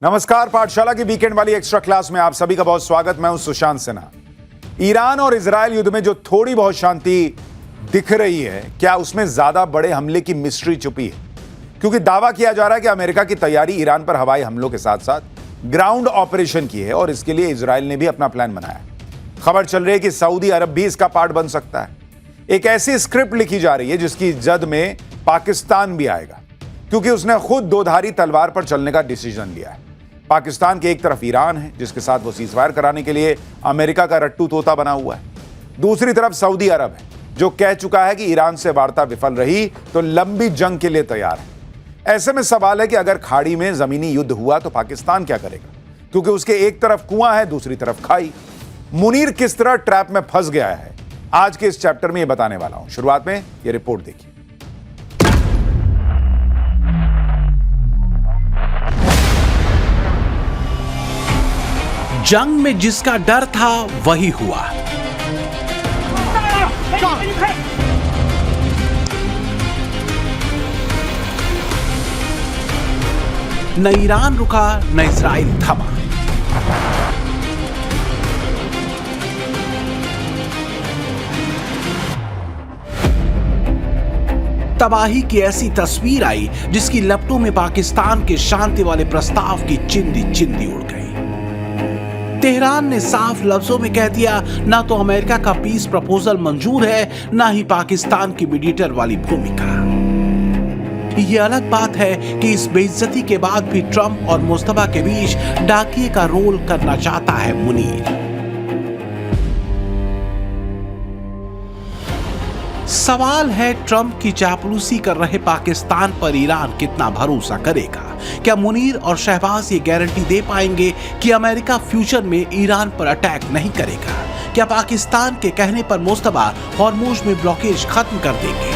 नमस्कार, पाठशाला की वीकेंड वाली एक्स्ट्रा क्लास में आप सभी का बहुत स्वागत। मैं हूं सुशांत सिन्हा। ईरान और इजराइल युद्ध में जो थोड़ी बहुत शांति दिख रही है, क्या उसमें ज्यादा बड़े हमले की मिस्ट्री छुपी है? क्योंकि दावा किया जा रहा है कि अमेरिका की तैयारी ईरान पर हवाई हमलों के साथ साथ ग्राउंड ऑपरेशन की है और इसके लिए इजराइल ने भी अपना प्लान बनाया। खबर चल रही है कि सऊदी अरब भी इसका पार्ट बन सकता है। एक ऐसी स्क्रिप्ट लिखी जा रही है जिसकी जद में पाकिस्तान भी आएगा, क्योंकि उसने खुद दोधारी तलवार पर चलने का डिसीजन लिया है। पाकिस्तान के एक तरफ ईरान है, जिसके साथ वो सीजफायर कराने के लिए अमेरिका का रट्टू तोता बना हुआ है। दूसरी तरफ सऊदी अरब है, जो कह चुका है कि ईरान से वार्ता विफल रही तो लंबी जंग के लिए तैयार है। ऐसे में सवाल है कि अगर खाड़ी में जमीनी युद्ध हुआ तो पाकिस्तान क्या करेगा, क्योंकि उसके एक तरफ कुआं है, दूसरी तरफ खाई। मुनीर किस तरह ट्रैप में फंस गया है, आज के इस चैप्टर में ये बताने वाला हूं। शुरुआत में ये रिपोर्ट देखिए। जंग में जिसका डर था वही हुआ। न ईरान रुका न इस्राइल थमा। तबाही की ऐसी तस्वीर आई जिसकी लपटों में पाकिस्तान के शांति वाले प्रस्ताव की चिंदी चिंदी उड़ गई। तेहरान ने साफ लफ्जों में कह दिया, ना तो अमेरिका का पीस प्रपोजल मंजूर है, ना ही पाकिस्तान की मीडिएटर वाली भूमिका। यह अलग बात है कि इस बेइज्जती के बाद भी ट्रंप और मुस्तफा के बीच डाकिये का रोल करना चाहता है मुनीर। सवाल है, ट्रंप की चापलूसी कर रहे पाकिस्तान पर ईरान कितना भरोसा करेगा? क्या मुनीर और शहबाज ये गारंटी दे पाएंगे कि अमेरिका फ्यूचर में ईरान पर अटैक नहीं करेगा? क्या पाकिस्तान के कहने पर मुस्तफा हॉर्मुज में ब्लॉकेज खत्म कर देंगे?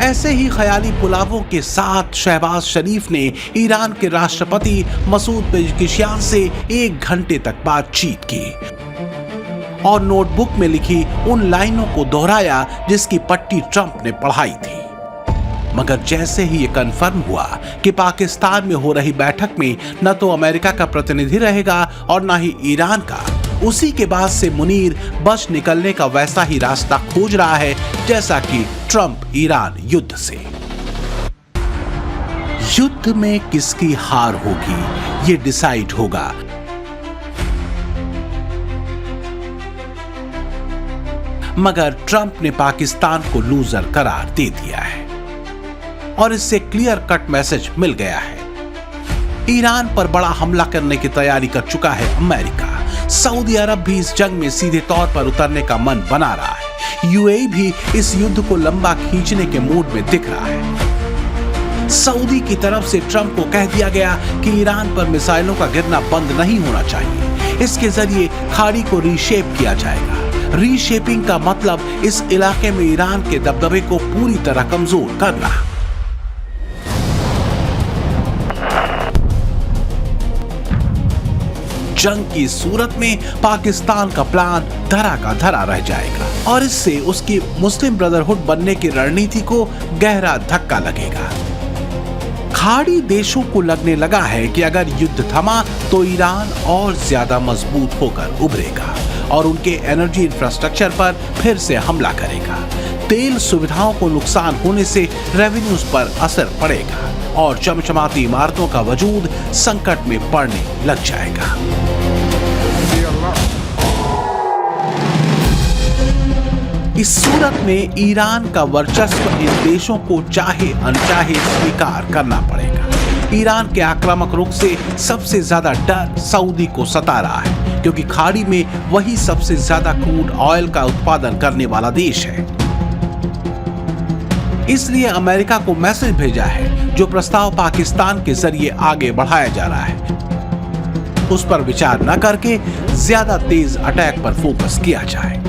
ऐसे ही ख्याली पुलावों के साथ शहबाज शरीफ ने ईरान के राष्ट्रपति मसूद पेज़ेश्कियान से 1 घंटे तक बातचीत की और नोटबुक में लिखी उन लाइनों को दोहराया जिसकी पट्टी ट्रंप ने पढ़ाई थी। मगर जैसे ही ये कन्फर्म हुआ कि पाकिस्तान में हो रही बैठक में न तो अमेरिका का प्रतिनिधि रहेगा और न ही ईरान का, उसी के बाद से मुनीर बच निकलने का वैसा ही रास्ता खोज रहा है जैसा कि ट्रंप ईरान युद्ध से। युद्ध में किसकी हार होगी ये डिसाइड होगा। मगर ट्रंप ने पाकिस्तान को लूजर करार दे दिया है और इससे क्लियर कट मैसेज मिल गया है। ईरान पर बड़ा हमला करने की तैयारी कर चुका है अमेरिका। सऊदी अरब भी इस जंग में सीधे तौर पर उतरने का मन बना रहा है। यूएई भी इस युद्ध को लंबा खींचने के मूड में दिख रहा है। सऊदी की तरफ से ट्रंप को कह दिया गया कि ईरान पर मिसाइलों का गिरना बंद नहीं होना चाहिए। इसके जरिए खाड़ी को रीशेप किया जाएगा। रीशेपिंग का मतलब इस इलाके में ईरान के दबदबे को पूरी तरह कमजोर करना। जंग की सूरत में पाकिस्तान का प्लान धरा का धरा रह जाएगा और इससे उसकी मुस्लिम ब्रदरहुड बनने की रणनीति को गहरा धक्का लगेगा। खाड़ी देशों को लगने लगा है कि अगर युद्ध थमा तो ईरान और ज्यादा मजबूत होकर उभरेगा और उनके एनर्जी इंफ्रास्ट्रक्चर पर फिर से हमला करेगा। तेल सुविधाओं को नुकसान होने से रेवेन्यूज पर असर पड़ेगा और चमचमाती इमारतों का वजूद संकट में पड़ने लग जाएगा। इस सूरत में ईरान का वर्चस्व इन देशों को चाहे अनचाहे स्वीकार करना पड़ेगा। ईरान के आक्रामक रुख से सबसे ज्यादा डर सऊदी को सता रहा है, क्योंकि खाड़ी में वही सबसे ज्यादा क्रूड ऑयल का उत्पादन करने वाला देश है। इसलिए अमेरिका को मैसेज भेजा है, जो प्रस्ताव पाकिस्तान के जरिए आगे बढ़ाया जा रहा है उस पर विचार न करके ज्यादा तेज अटैक पर फोकस किया जाए।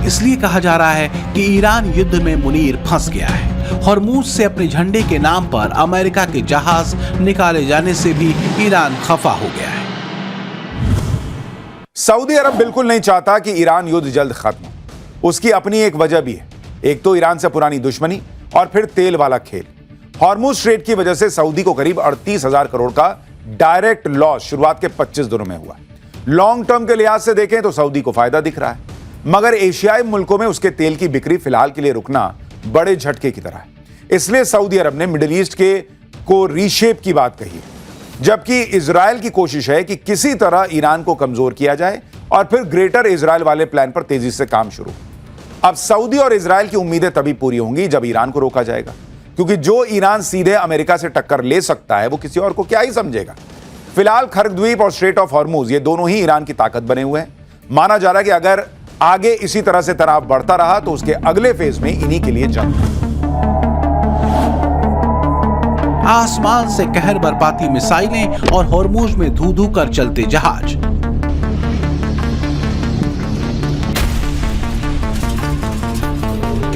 इसलिए कहा जा रहा है कि ईरान युद्ध में मुनीर फंस गया है। हॉर्मुज से अपने झंडे के नाम पर अमेरिका के जहाज निकाले जाने से भी ईरान खफा हो गया है। सऊदी अरब बिल्कुल नहीं चाहता कि ईरान युद्ध जल्द खत्म हो। उसकी अपनी एक वजह भी है। एक तो ईरान से पुरानी दुश्मनी और फिर तेल वाला खेल। हॉर्मुज स्ट्रेट की वजह से सऊदी को करीब 38,000 करोड़ का डायरेक्ट लॉस शुरुआत के 25 दिनों में हुआ। लॉन्ग टर्म के लिहाज से देखें तो सऊदी को फायदा दिख रहा है, मगर एशियाई मुल्कों में उसके तेल की बिक्री फिलहाल के लिए रुकना बड़े झटके की तरह है। इसलिए सऊदी अरब ने मिडिल ईस्ट को रीशेप की बात कही है, जबकि इजराइल की कोशिश है कि किसी तरह ईरान को कमजोर किया जाए और फिर ग्रेटर इजराइल वाले प्लान पर तेजी से काम शुरू। अब सऊदी और इजराइल की उम्मीदें तभी पूरी होंगी जब ईरान को रोका जाएगा, क्योंकि जो ईरान सीधे अमेरिका से टक्कर ले सकता है वो किसी और को क्या ही समझेगा। फिलहाल खर्ग द्वीप और स्ट्रेट ऑफ हॉर्मुज ये दोनों ही ईरान की ताकत बने हुए हैं। माना जा रहा है कि अगर आगे इसी तरह से तनाव बढ़ता रहा तो उसके अगले फेज में इन्हीं के लिए जंग। आसमान से कहर बरपाती मिसाइलें और हॉर्मुज में धू धू कर चलते जहाज।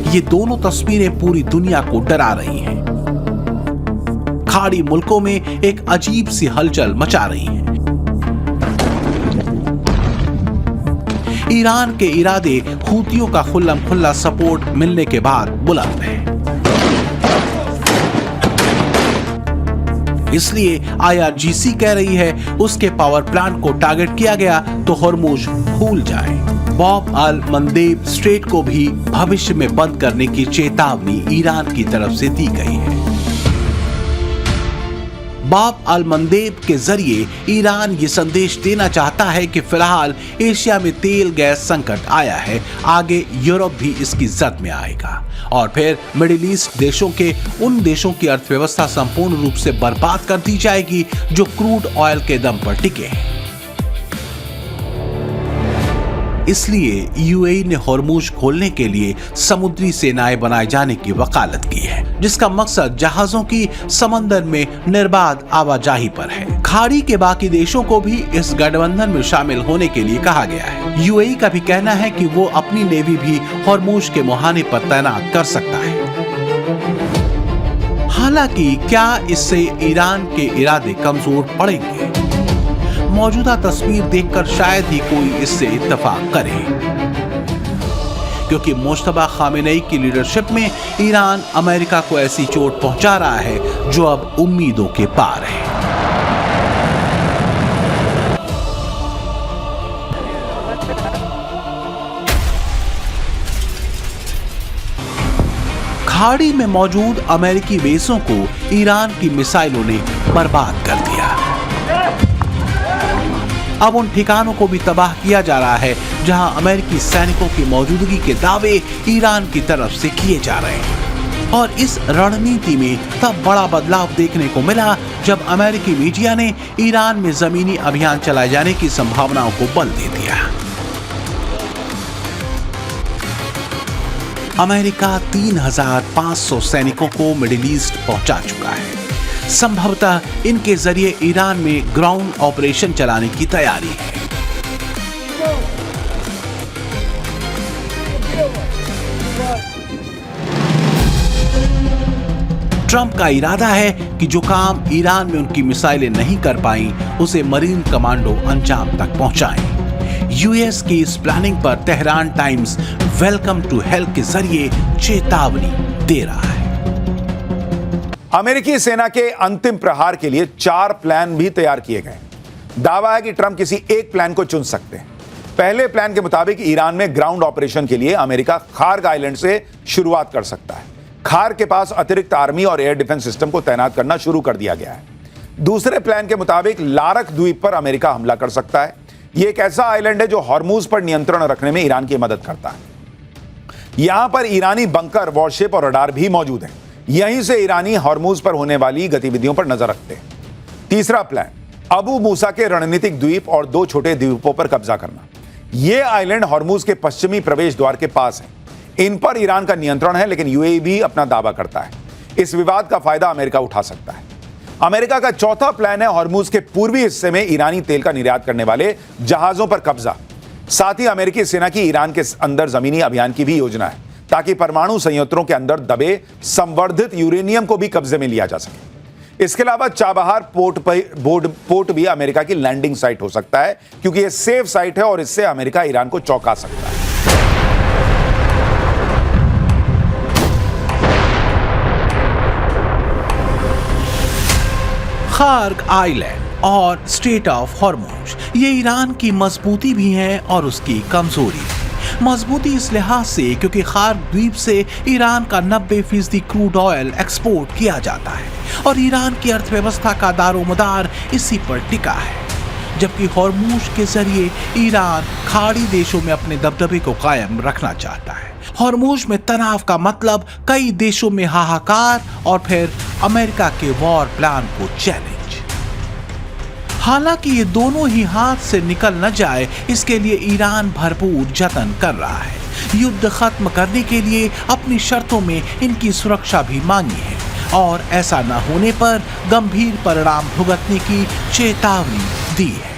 ये दोनों तस्वीरें पूरी दुनिया को डरा रही हैं। खाड़ी मुल्कों में एक अजीब सी हलचल मचा रही हैं। ईरान के इरादे हूतियों का खुल्लम खुल्ला सपोर्ट मिलने के बाद बुलंद है। इसलिए IRGC कह रही है उसके पावर प्लांट को टारगेट किया गया तो हॉर्मुज भूल जाए। बॉब अल मंदेब स्ट्रेट को भी भविष्य में बंद करने की चेतावनी ईरान की तरफ से दी गई है। बॉब अल मंदेब के जरिए ईरान ये संदेश देना चाहता है कि फिलहाल एशिया में तेल गैस संकट आया है, आगे यूरोप भी इसकी जद में आएगा और फिर मिडिल ईस्ट देशों के उन देशों की अर्थव्यवस्था संपूर्ण रूप से बर्बाद कर दी जाएगी जो क्रूड ऑयल के दम पर टिके हैं। इसलिए यूएई ने हॉर्मुज खोलने के लिए समुद्री सेनाएं बनाए जाने की वकालत की है, जिसका मकसद जहाजों की समंदर में निर्बाध आवाजाही पर है। खाड़ी के बाकी देशों को भी इस गठबंधन में शामिल होने के लिए कहा गया है। यूएई का भी कहना है कि वो अपनी नेवी भी हॉर्मुज के मुहाने पर तैनात कर सकता है। हालांकि क्या इससे ईरान के इरादे कमजोर पड़ेंगे? मौजूदा तस्वीर देखकर शायद ही कोई इससे इत्तेफाक करे, क्योंकि मुश्तबा खामेनेई की लीडरशिप में ईरान अमेरिका को ऐसी चोट पहुंचा रहा है जो अब उम्मीदों के पार है। खाड़ी में मौजूद अमेरिकी बेसों को ईरान की मिसाइलों ने बर्बाद कर दिया। अब उन ठिकानों को भी तबाह किया जा रहा है जहां अमेरिकी सैनिकों की मौजूदगी के दावे ईरान की तरफ से किए जा रहे हैं। और इस रणनीति में तब बड़ा बदलाव देखने को मिला जब अमेरिकी मीडिया ने ईरान में जमीनी अभियान चलाए जाने की संभावनाओं को बल दे दिया। अमेरिका 3,500 सैनिकों को मिडिल ईस्ट पहुंचा चुका है। संभवतः इनके जरिए ईरान में ग्राउंड ऑपरेशन चलाने की तैयारी है। ट्रंप का इरादा है कि जो काम ईरान में उनकी मिसाइलें नहीं कर पाई उसे मरीन कमांडो अंजाम तक पहुंचाएं। यूएस की इस प्लानिंग पर Tehran Times welcome to help के जरिए चेतावनी दे रहा है। अमेरिकी सेना के अंतिम प्रहार के लिए 4 प्लान भी तैयार किए गए। दावा है कि ट्रंप किसी एक प्लान को चुन सकते हैं। पहले प्लान के मुताबिक ईरान में ग्राउंड ऑपरेशन के लिए अमेरिका खार्ग आइलैंड से शुरुआत कर सकता है। खार्ग के पास अतिरिक्त आर्मी और एयर डिफेंस सिस्टम को तैनात करना शुरू कर दिया गया है। दूसरे प्लान के मुताबिक लारक द्वीप पर अमेरिका हमला कर सकता है। यह एक ऐसा आइलैंड है जो हॉर्मुज पर नियंत्रण रखने में ईरान की मदद करता है। यहां पर ईरानी बंकर, वॉरशिप और रडार भी मौजूद है। यहीं से ईरानी हॉर्मुज पर होने वाली गतिविधियों पर नजर रखते हैं। तीसरा प्लान, अबू मूसा के रणनीतिक द्वीप और 2 छोटे द्वीपों पर कब्जा करना। यह आइलैंड हॉर्मुज के पश्चिमी प्रवेश द्वार के पास है। इन पर ईरान का नियंत्रण है, लेकिन यूएई भी अपना दावा करता है। इस विवाद का फायदा अमेरिका उठा सकता है। अमेरिका का चौथा प्लान है हॉर्मुज के पूर्वी हिस्से में ईरानी तेल का निर्यात करने वाले जहाजों पर कब्जा। साथ ही अमेरिकी सेना की ईरान के अंदर जमीनी अभियान की भी योजना है, ताकि परमाणु संयंत्रों के अंदर दबे संवर्धित यूरेनियम को भी कब्जे में लिया जा सके। इसके अलावा चाबहार पोर्ट भी अमेरिका की लैंडिंग साइट हो सकता है, क्योंकि यह सेफ साइट है और इससे अमेरिका ईरान को चौंका सकता है। खार्ग आइलैंड और स्ट्रेट ऑफ हॉर्मुज ये ईरान की मजबूती भी है और उसकी कमजोरी भी। मजबूती इस लिहाज से क्योंकि खार्ग द्वीप से ईरान का 90% क्रूड ऑयल एक्सपोर्ट किया जाता है और ईरान की अर्थव्यवस्था का दारोमदार इसी पर टिका है, जबकि हॉर्मुज के जरिए ईरान खाड़ी देशों में अपने दबदबे को कायम रखना चाहता है। हॉर्मुज में तनाव का मतलब कई देशों में हाहाकार और फिर अमेरिका के वॉर प्लान को चैलेंज। हालांकि ये दोनों ही हाथ से निकल न जाए इसके लिए ईरान भरपूर जतन कर रहा है। युद्ध खत्म करने के लिए अपनी शर्तों में इनकी सुरक्षा भी मांगी है और ऐसा न होने पर गंभीर परिणाम भुगतने की चेतावनी दी है।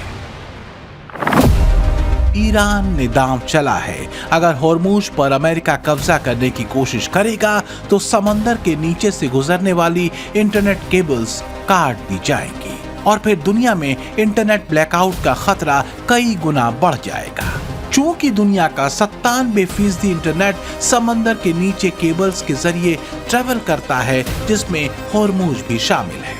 ईरान ने दांव चला है, अगर हॉर्मुज पर अमेरिका कब्जा करने की कोशिश करेगा तो समंदर के नीचे से गुजरने वाली इंटरनेट केबल्स काट दी जाएंगी और फिर दुनिया में इंटरनेट ब्लैकआउट का खतरा कई गुना बढ़ जाएगा। चूंकि दुनिया का 97% इंटरनेट समंदर के नीचे केबल्स के जरिए ट्रेवल करता है, जिसमें हॉर्मुज भी शामिल है।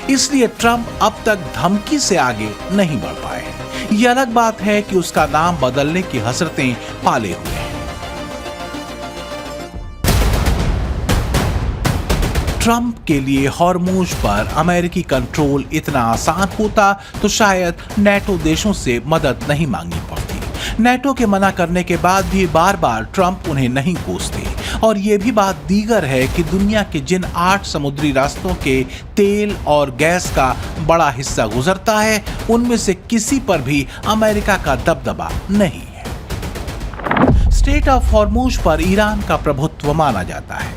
इसलिए ट्रंप अब तक धमकी से आगे नहीं बढ़ पाए। ये अलग बात है कि उसका नाम बदलने की हसरतें पाले हुए हैं। ट्रंप के लिए हॉर्मुज पर अमेरिकी कंट्रोल इतना आसान होता तो शायद नेटो देशों से मदद नहीं मांगनी पड़ती। नेटो के मना करने के बाद भी बार बार ट्रंप उन्हें नहीं कोसते और ये भी बात दीगर है कि दुनिया के जिन 8 समुद्री रास्तों के तेल और गैस का बड़ा हिस्सा गुजरता है उनमें से किसी पर भी अमेरिका का दबदबा नहीं है। स्ट्रेट ऑफ हॉर्मुज पर ईरान का प्रभुत्व माना जाता है।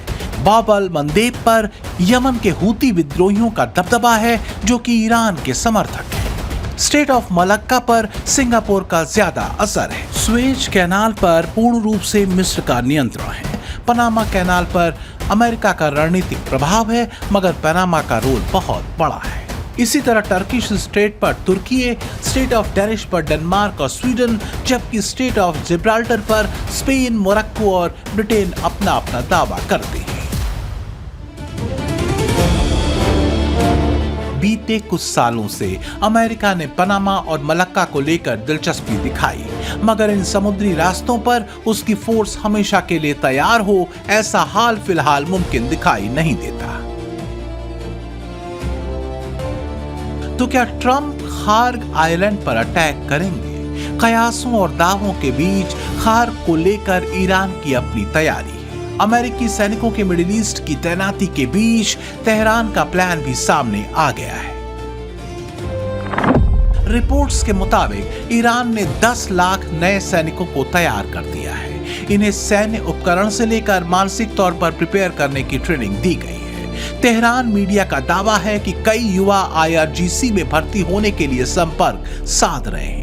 बाबल मंदेब पर यमन के हूती विद्रोहियों का दबदबा है जो कि ईरान के समर्थक हैं। स्ट्रेट ऑफ मलक्का पर सिंगापुर का ज्यादा असर है। स्वेज कैनाल पर पूर्ण रूप से मिस्र का नियंत्रण है। पनामा कैनाल पर अमेरिका का रणनीतिक प्रभाव है, मगर पनामा का रोल बहुत बड़ा है। इसी तरह टर्किश स्ट्रेट पर तुर्की, स्ट्रेट ऑफ डेनिश पर डेनमार्क और स्वीडन, जबकि स्ट्रेट ऑफ जिब्राल्टर पर स्पेन, मोरक्को और ब्रिटेन अपना अपना दावा करते हैं। बीते कुछ सालों से अमेरिका ने पनामा और मलक्का को लेकर दिलचस्पी दिखाई, मगर इन समुद्री रास्तों पर उसकी फोर्स हमेशा के लिए तैयार हो ऐसा हाल फिलहाल मुमकिन दिखाई नहीं देता। तो क्या ट्रंप खार्ग आइलैंड पर अटैक करेंगे? कयासों और दावों के बीच खार्ग को लेकर ईरान की अपनी तैयारी है। अमेरिकी सैनिकों के मिडिल ईस्ट की तैनाती के बीच तेहरान का प्लान भी सामने आ गया है। रिपोर्ट्स के मुताबिक ईरान ने 10 लाख नए सैनिकों को तैयार कर दिया है। इन्हें सैन्य उपकरण से लेकर मानसिक तौर पर प्रिपेयर करने की ट्रेनिंग दी गई है। तेहरान मीडिया का दावा है कि कई युवा IRGC में भर्ती होने के लिए संपर्क साध रहे हैं।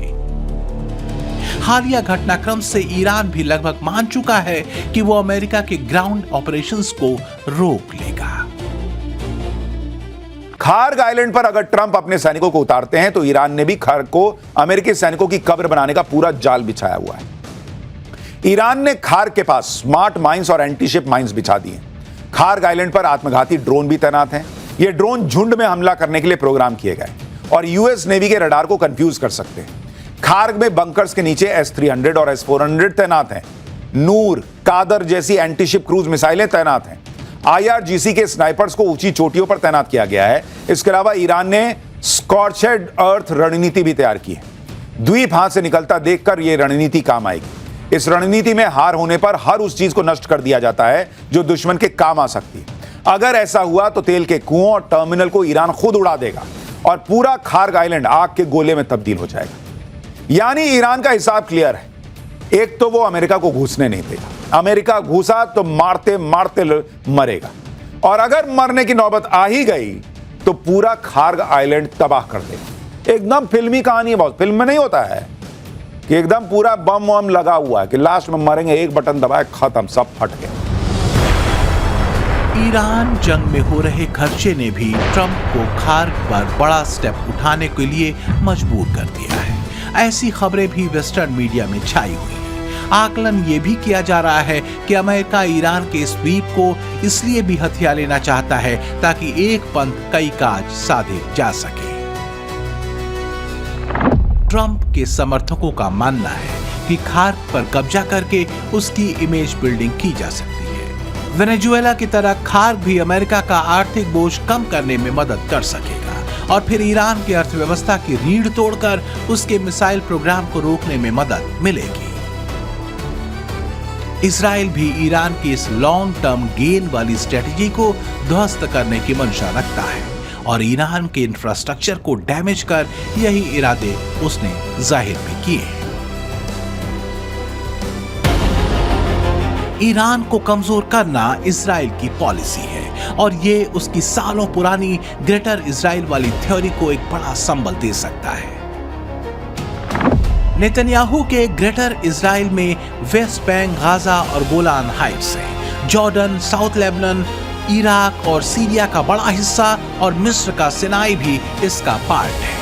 हालिया घटनाक्रम से ईरान भी लगभग मान चुका है कि वो अमेरिका के ग्राउंड ऑपरेशंस को रोक लेगा। खार्ग आइलैंड पर अगर ट्रंप अपने सैनिकों को उतारते हैं तो ईरान ने भी खार्ग को अमेरिकी सैनिकों की कब्र बनाने का पूरा जाल बिछाया हुआ है। ईरान ने खार्ग के पास स्मार्ट माइंस और एंटीशिप माइंस बिछा दिए। खार्ग आइलैंड पर आत्मघाती ड्रोन भी तैनात हैं। ये ड्रोन झुंड में हमला करने के लिए प्रोग्राम किए गए और यूएस नेवी के रडार को कंफ्यूज कर सकते हैं। खार्ग में बंकर्स के नीचे S-300 और S-400 तैनात हैं। नूर, कादर जैसी एंटीशिप क्रूज मिसाइलें तैनात हैं। IRGC के स्नाइपर्स को ऊंची चोटियों पर तैनात किया गया है। इसके अलावा ईरान ने स्कॉर्चेड अर्थ रणनीति भी तैयार की है। द्वीप हाथ से निकलता देखकर यह रणनीति काम आएगी। इस रणनीति में हार होने पर हर उस चीज को नष्ट कर दिया जाता है जो दुश्मन के काम आ सकती है। अगर ऐसा हुआ तो तेल के कुओं और टर्मिनल को ईरान खुद उड़ा देगा और पूरा खार्ग आइलैंड आग के गोले में तब्दील हो जाएगा। यानी ईरान का हिसाब क्लियर है। एक तो वो अमेरिका को घुसने नहीं देगा। अमेरिका घुसा तो मारते मारते मरेगा और अगर मरने की नौबत आ ही गई तो पूरा खार्ग आइलैंड तबाह कर देगा। एकदम फिल्मी कहानी है। बहुत फिल्म में नहीं होता है कि एकदम पूरा बम वम लगा हुआ है कि लास्ट में मरेंगे, एक बटन दबाए खत्म, सब फट गया। ईरान जंग में हो रहे खर्चे ने भी ट्रंप को खार्ग पर बड़ा स्टेप उठाने के लिए मजबूर कर दिया है। ऐसी खबरें भी वेस्टर्न मीडिया में छाई हुई हैं। आकलन ये भी किया जा रहा है कि अमेरिका ईरान के इस द्वीप को इसलिए भी हथिया लेना चाहता है ताकि एक पंथ कई काज साधे जा सके। ट्रंप के समर्थकों का मानना है कि खार्क पर कब्जा करके उसकी इमेज बिल्डिंग की जा सकती है। वेनेजुएला की तरह खार्क भी अमेरिका का आर्थिक बोझ कम करने में मदद कर सकेगा और फिर ईरान की अर्थव्यवस्था की रीढ़ तोड़कर उसके मिसाइल प्रोग्राम को रोकने में मदद मिलेगी। इजराइल भी ईरान की इस लॉन्ग टर्म गेन वाली स्ट्रेटजी को ध्वस्त करने की मंशा रखता है और ईरान के इंफ्रास्ट्रक्चर को डैमेज कर यही इरादे उसने जाहिर भी किए हैं। ईरान को कमजोर करना इजराइल की पॉलिसी है और ये उसकी सालों पुरानी ग्रेटर इजराइल वाली थ्योरी को एक बड़ा संबल दे सकता है। नेतन्याहू के ग्रेटर इजराइल में वेस्ट बैंक, गाजा और गोलान हाइट्स हैं। जॉर्डन, साउथ लेबनान, इराक और सीरिया का बड़ा हिस्सा और मिस्र का सिनाई भी इसका पार्ट है।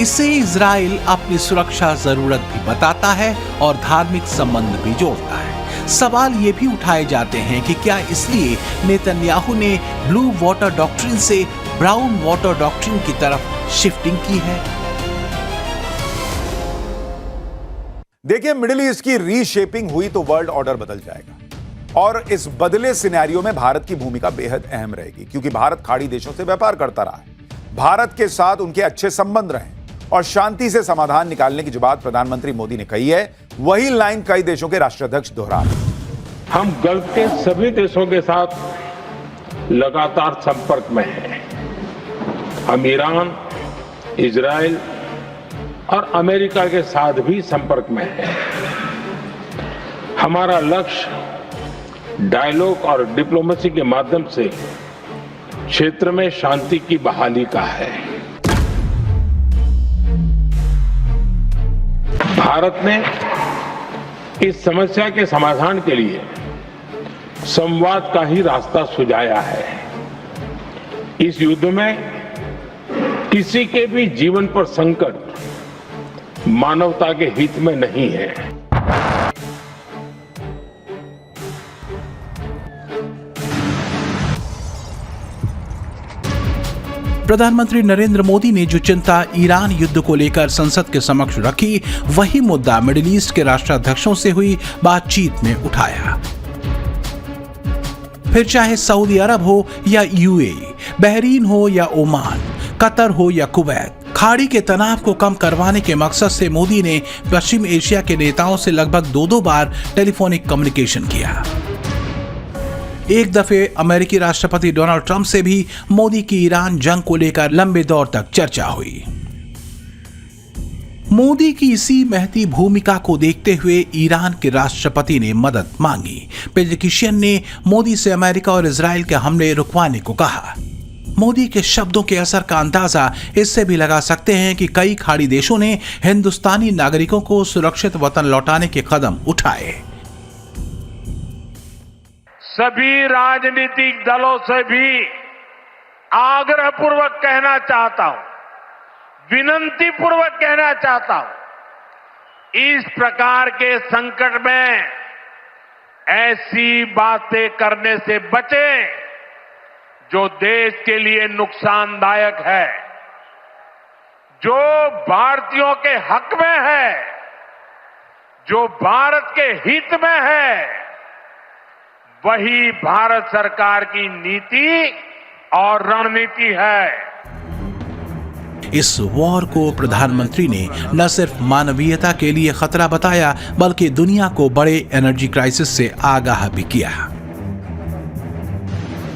इससे इजराइल अपनी सुरक्षा जरूरत भी बताता है और धार्मिक संबंध भी जोड़ता है। सवाल ये भी उठाए जाते हैं कि क्या इसलिए नेतन्याहू ने ब्लू वाटर डॉक्ट्रिन से ब्राउन वाटर डॉक्ट्रिन की तरफ शिफ्टिंग की है। देखिए, मिडिल ईस्ट की रीशेपिंग हुई तो वर्ल्ड ऑर्डर बदल जाएगा और इस बदले सिनेरियो में भारत की भूमिका बेहद अहम रहेगी क्योंकि भारत खाड़ी देशों से व्यापार करता रहा है। भारत के साथ उनके अच्छे संबंध रहे और शांति से समाधान निकालने की जो बात प्रधानमंत्री मोदी ने कही है, वही लाइन कई देशों के राष्ट्राध्यक्ष दोहरा रहे हैं। हम गल्फ के सभी देशों के साथ लगातार संपर्क में हैं। हम ईरान, इजराइल और अमेरिका के साथ भी संपर्क में हैं। हमारा लक्ष्य डायलॉग और डिप्लोमेसी के माध्यम से क्षेत्र में शांति की बहाली का है। भारत ने इस समस्या के समाधान के लिए संवाद का ही रास्ता सुझाया है। इस युद्ध में किसी के भी जीवन पर संकट मानवता के हित में नहीं है। प्रधानमंत्री नरेंद्र मोदी ने जो चिंता ईरान युद्ध को लेकर संसद के समक्ष रखी, वही मुद्दा मिडिल ईस्ट के राष्ट्राध्यक्षों से हुई बातचीत में उठाया। फिर चाहे सऊदी अरब हो या यूएई, बहरीन हो या ओमान, कतर हो या कुवैत, खाड़ी के तनाव को कम करवाने के मकसद से मोदी ने पश्चिम एशिया के नेताओं से लगभग 2-2 बार टेलीफोनिक कम्युनिकेशन किया। एक दफे अमेरिकी राष्ट्रपति डोनाल्ड ट्रंप से भी मोदी की ईरान जंग को लेकर लंबे दौर तक चर्चा हुई। मोदी की इसी महती भूमिका को देखते हुए ईरान के राष्ट्रपति ने मदद मांगी। पेजेकिशियन ने मोदी से अमेरिका और इजराइल के हमले रुकवाने को कहा। मोदी के शब्दों के असर का अंदाजा इससे भी लगा सकते हैं कि कई खाड़ी देशों ने हिंदुस्तानी नागरिकों को सुरक्षित वतन लौटाने के कदम उठाए। सभी राजनीतिक दलों से भी आग्रहपूर्वक कहना चाहता हूं, विनती पूर्वक कहना चाहता हूं, इस प्रकार के संकट में ऐसी बातें करने से बचें जो देश के लिए नुकसानदायक है, जो भारतीयों के हक में है, जो भारत के हित में है, वही भारत सरकार की नीति और रणनीति है। इस वॉर को प्रधानमंत्री ने न सिर्फ मानवीयता के लिए खतरा बताया, बल्कि दुनिया को बड़े एनर्जी क्राइसिस से आगाह भी किया।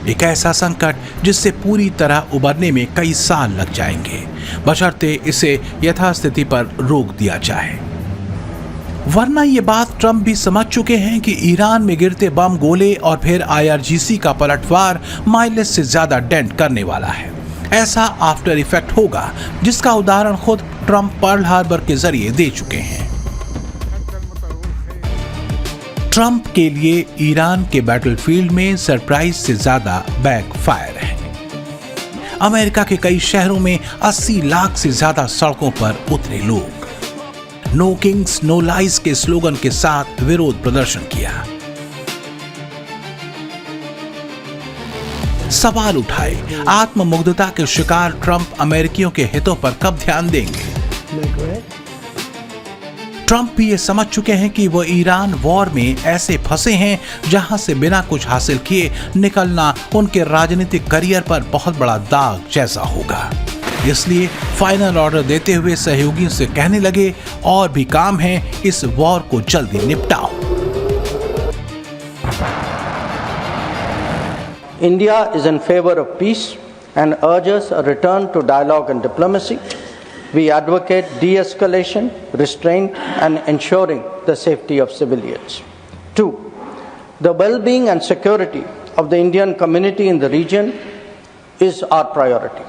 एक ऐसा संकट जिससे पूरी तरह उबरने में कई साल लग जाएंगे, बशर्ते इसे यथास्थिति पर रोक दिया जाए। वरना ये बात ट्रंप भी समझ चुके हैं कि ईरान में गिरते बम, गोले और फिर IRGC का पलटवार माइलेज से ज्यादा डेंट करने वाला है। ऐसा आफ्टर इफेक्ट होगा जिसका उदाहरण खुद ट्रंप पर्ल हार्बर के जरिए दे चुके हैं। ट्रंप के लिए ईरान के बैटलफील्ड में सरप्राइज से ज्यादा बैकफायर है। अमेरिका के कई शहरों में 80 लाख से ज्यादा सड़कों पर उतरे लोग। नो किंग्स नो लाइज के स्लोगन के साथ विरोध प्रदर्शन किया। सवाल उठाए, आत्ममुग्धता के शिकार ट्रंप अमेरिकियों के हितों पर कब ध्यान देंगे? ट्रंप भी ये समझ चुके हैं कि वो ईरान वॉर में ऐसे फंसे हैं जहां से बिना कुछ हासिल किए निकलना उनके राजनीतिक करियर पर बहुत बड़ा दाग जैसा होगा। इसलिए फाइनल ऑर्डर देते हुए सहयोगियों से कहने लगे, और भी काम है, इस वॉर को जल्दी निपटाओ। India is in favor of peace and urges a return to dialogue and diplomacy. We advocate de-escalation, restraint, and ensuring the safety of civilians. 2. The well-being and security of the Indian community in the region is our priority.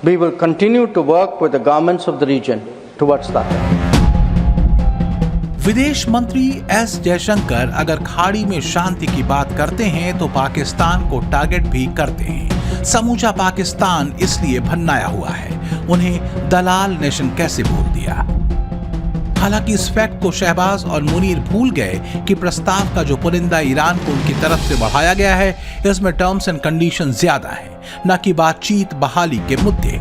We will continue to work with the governments of the region towards that. विदेश मंत्री S Jaishankar अगर खाड़ी में शांति की बात करते हैं तो पाकिस्तान को टारगेट भी करते हैं। समूचा पाकिस्तान इसलिए भन्नाया हुआ है। उन्हें दलाल नेशन कैसे बोल दिया? हालांकि इस फैक्ट को शहबाज और मुनीर भूल गए कि प्रस्ताव का जो पुरिंदा ईरान को उनकी तरफ से बढ़ाया गया है, इसमें टर्म्स एंड कंडीशन ज्यादा हैं, न कि बातचीत बहाली के मुद्दे।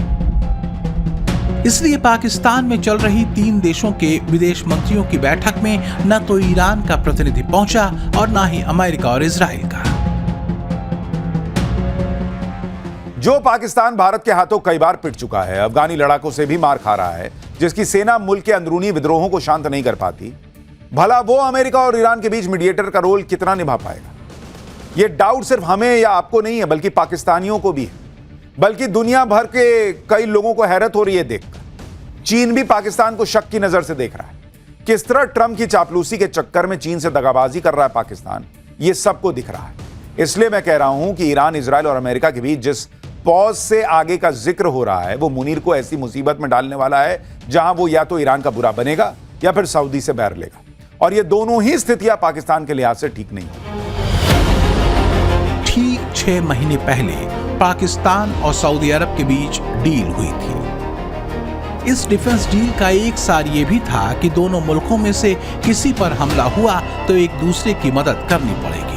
इसलिए पाकिस्तान में चल रही 3 देशों के विदेश मंत्रियों की बैठक में न तो ईरान का प्रतिनिधि पहुंचा और न ही अमेरिका और इजराइल का। जो पाकिस्तान भारत के हाथों कई बार पिट चुका है, अफगानी लड़ाकों से भी मार खा रहा है, जिसकी सेना मुल्क के अंदरूनी विद्रोहों को शांत नहीं कर पाती, भला वो अमेरिका और ईरान के बीच मीडिएटर का रोल कितना निभा पाएगा? यह डाउट सिर्फ हमें या आपको नहीं है, बल्कि पाकिस्तानियों को भी है, बल्कि दुनिया भर के कई लोगों को हैरत हो रही है देखकर। चीन भी पाकिस्तान को शक की नजर से देख रहा है। किस तरह ट्रंप की चापलूसी के चक्कर में चीन से दगाबाजी कर रहा है पाकिस्तान, यह सबको दिख रहा है। इसलिए मैं कह रहा हूं कि ईरान, इजराइल और अमेरिका के बीच जिस पॉज से आगे का जिक्र हो रहा है, वो मुनीर को ऐसी मुसीबत में डालने वाला है जहां वो या तो ईरान का बुरा बनेगा या फिर सऊदी से बैर लेगा, और ये दोनों ही स्थितियां पाकिस्तान के लिहाज से ठीक नहीं होगी। ठीक 6 महीने पहले पाकिस्तान और सऊदी अरब के बीच डील हुई थी। इस डिफेंस डील का एक सार ये भी था कि दोनों मुल्कों में से किसी पर हमला हुआ तो एक दूसरे की मदद करनी पड़ेगी।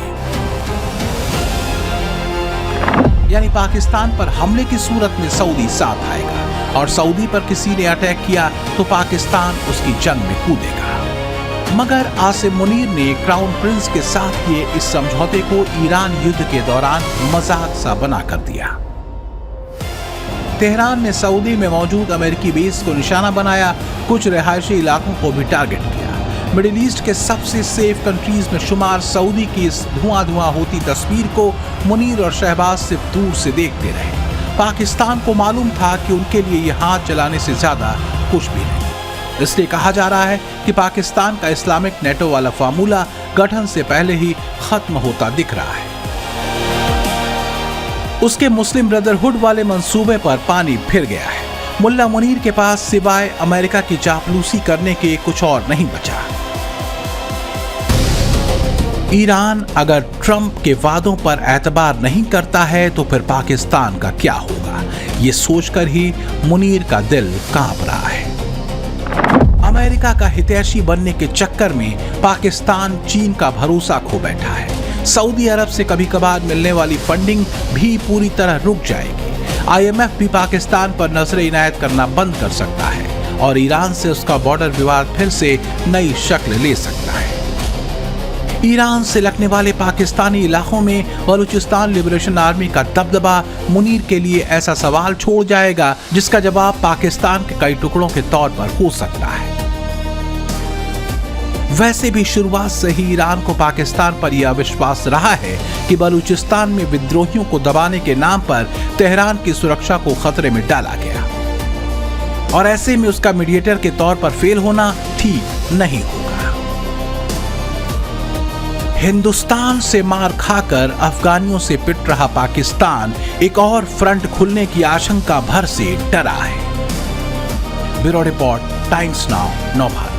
यानी पाकिस्तान पर हमले की सूरत में सऊदी साथ आएगा और सऊदी पर किसी ने अटैक किया तो पाकिस्तान उसकी जंग में कूदेगा। मगर आसिम मुनीर ने क्राउन प्रिंस के साथ किए इस समझौते को ईरान युद्ध के दौरान मजाक सा बना कर दिया। तेहरान ने सऊदी में मौजूद अमेरिकी बेस को निशाना बनाया, कुछ रिहायशी इलाकों को भी टारगेट किया। मिडिल ईस्ट के सबसे सेफ कंट्रीज में शुमार सऊदी की इस धुआं होती तस्वीर को मुनीर और शहबाज सिर्फ दूर से देखते रहे। पाकिस्तान को मालूम था कि उनके लिए ये हाथ चलाने से ज्यादा कुछ भी नहीं। इसलिए कहा जा रहा है कि पाकिस्तान का इस्लामिक नेटो वाला फार्मूला गठन से पहले ही खत्म होता दिख रहा है। उसके मुस्लिम ब्रदरहुड वाले मंसूबे पर पानी फिर गया है। मुल्ला मुनीर के पास सिवाय अमेरिका की चापलूसी करने के कुछ और नहीं बचा। ईरान अगर ट्रंप के वादों पर एतबार नहीं करता है तो फिर पाकिस्तान का क्या होगा, ये सोचकर ही मुनीर का दिल कांप रहा है। अमेरिका का हितैषी बनने के चक्कर में पाकिस्तान चीन का भरोसा खो बैठा है। सऊदी अरब से कभी कभार मिलने वाली फंडिंग भी पूरी तरह रुक जाएगी। IMF भी पाकिस्तान पर नजरें इनायत करना बंद कर सकता है और ईरान से उसका बॉर्डर विवाद फिर से नई शक्ल ले सकता है। ईरान से लगने वाले पाकिस्तानी इलाकों में बलूचिस्तान लिबरेशन आर्मी का दबदबा मुनीर के लिए ऐसा सवाल छोड़ जाएगा जिसका जवाब पाकिस्तान के कई टुकड़ों के तौर पर हो सकता है। वैसे भी शुरुआत से ही ईरान को पाकिस्तान पर यह अविश्वास रहा है कि बलूचिस्तान में विद्रोहियों को दबाने के नाम पर तेहरान की सुरक्षा को खतरे में डाला गया और ऐसे में उसका मीडिएटर के तौर पर फेल होना ठीक नहीं होगा। हिंदुस्तान से मार खाकर अफगानियों से पिट रहा पाकिस्तान एक और फ्रंट खुलने की आशंका भर से डरा है। ब्यूरो रिपोर्ट, टाइम्स नाउ, नव भारत।